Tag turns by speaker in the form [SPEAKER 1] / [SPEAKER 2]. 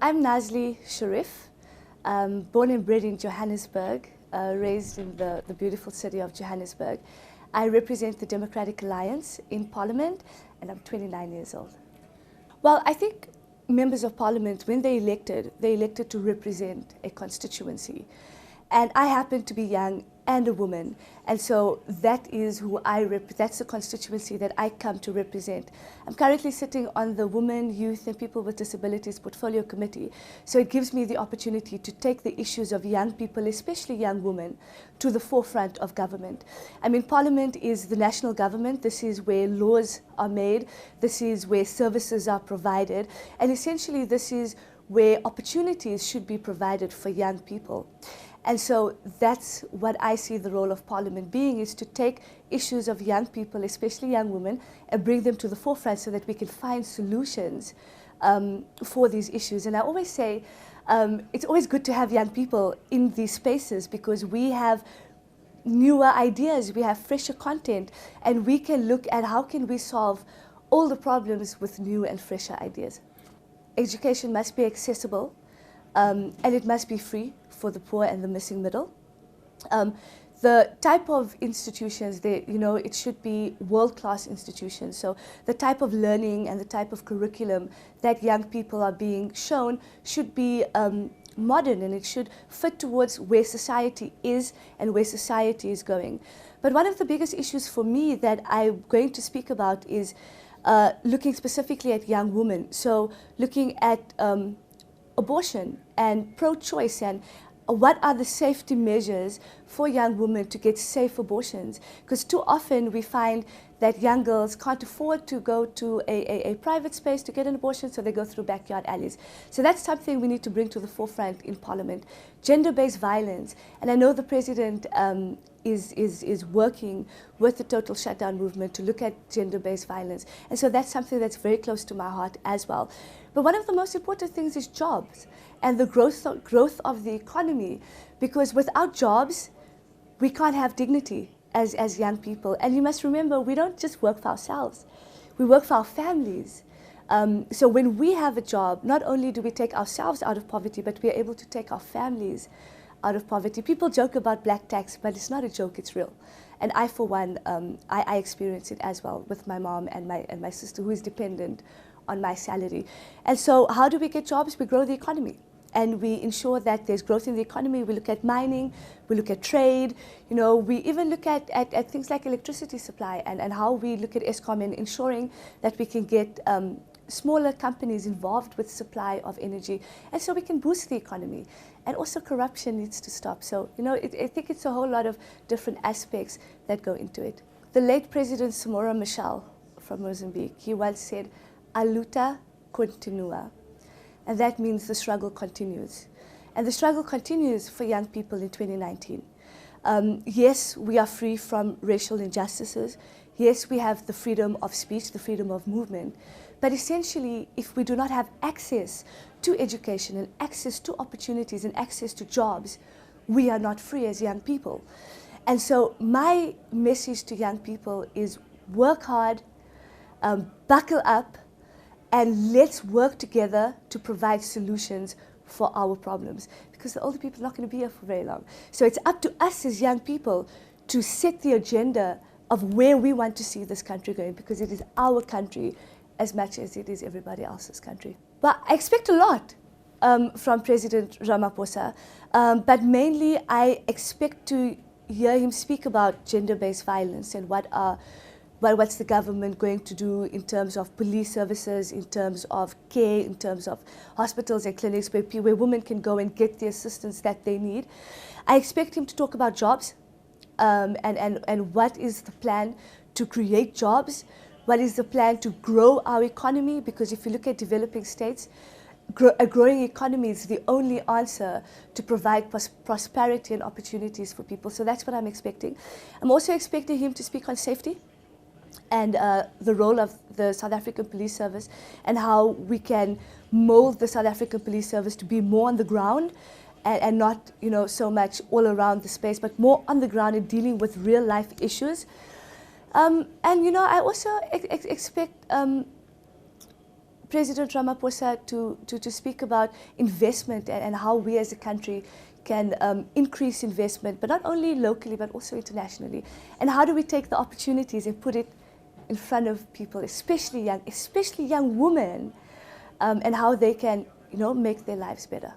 [SPEAKER 1] I'm NAZLEY Sharif, born and bred in Johannesburg, raised in the beautiful city of Johannesburg. I represent the Democratic Alliance in Parliament, and I'm 29 years old. Well, I think members of Parliament, when they're elected to represent a constituency. And I happen to be young and a woman, and so that is who that's the constituency that I come to represent. I'm currently sitting on the Women, Youth and People with Disabilities Portfolio Committee, so it gives me the opportunity to take the issues of young people, especially young women, to the forefront of government. I mean, Parliament is the national government. This is where laws are made, this is where services are provided, and essentially this is where opportunities should be provided for young people. And so that's what I see the role of Parliament being, is to take issues of young people, especially young women, and bring them to the forefront so that we can find solutions for these issues. And I always say it's always good to have young people in these spaces because we have newer ideas, we have fresher content, and we can look at how can we solve all the problems with new and fresher ideas. Education must be accessible, and it must be free for the poor and the missing middle. The type of institutions, it should be world-class institutions. So the type of learning and the type of curriculum that young people are being shown should be modern, and it should fit towards where society is and where society is going. But one of the biggest issues for me that I'm going to speak about is looking specifically at young women. So looking at abortion and pro-choice, and what are the safety measures for young women to get safe abortions? Because too often we find that young girls can't afford to go to a private space to get an abortion, so they go through backyard alleys. So that's something we need to bring to the forefront in Parliament. Gender-based violence, and I know the President is working with the Total Shutdown movement to look at gender-based violence. And so that's something that's very close to my heart as well. But one of the most important things is jobs and the growth of the economy, because without jobs, we can't have dignity as young people. And you must remember, we don't just work for ourselves, we work for our families. So when we have a job, not only do we take ourselves out of poverty, but we are able to take our families out of poverty. People joke about black tax, but it's not a joke, it's real. And I, for one, I experience it as well with my mom and my sister, who is dependent on my salary. And so how do we get jobs? We grow the economy, and we ensure that there's growth in the economy. We look at mining, we look at trade, we even look at things like electricity supply, and how we look at Eskom and ensuring that we can get smaller companies involved with supply of energy, and so we can boost the economy. And also corruption needs to stop. So, I think it's a whole lot of different aspects that go into it. The late President Samora Machel from Mozambique, he once said, "A luta continua." And that means the struggle continues. And the struggle continues for young people in 2019. Yes, we are free from racial injustices. Yes, we have the freedom of speech, the freedom of movement. But essentially, if we do not have access to education and access to opportunities and access to jobs, we are not free as young people. And so my message to young people is work hard, buckle up, and let's work together to provide solutions for our problems, because the older people are not going to be here for very long. So it's up to us as young people to set the agenda of where we want to see this country going, because it is our country as much as it is everybody else's country. But I expect a lot from President Ramaphosa, but mainly I expect to hear him speak about gender-based violence and what's the government going to do in terms of police services, in terms of care, in terms of hospitals and clinics where women can go and get the assistance that they need. I expect him to talk about jobs and what is the plan to create jobs, what is the plan to grow our economy, because if you look at developing states, a growing economy is the only answer to provide prosperity and opportunities for people. So that's what I'm expecting. I'm also expecting him to speak on safety and the role of the South African Police Service, and how we can mold the South African Police Service to be more on the ground and not so much all around the space, but more on the ground and dealing with real life issues. And I also expect President Ramaphosa to speak about investment and how we as a country can increase investment, but not only locally but also internationally. And how do we take the opportunities and put it in front of people, especially young women, and how they can, make their lives better.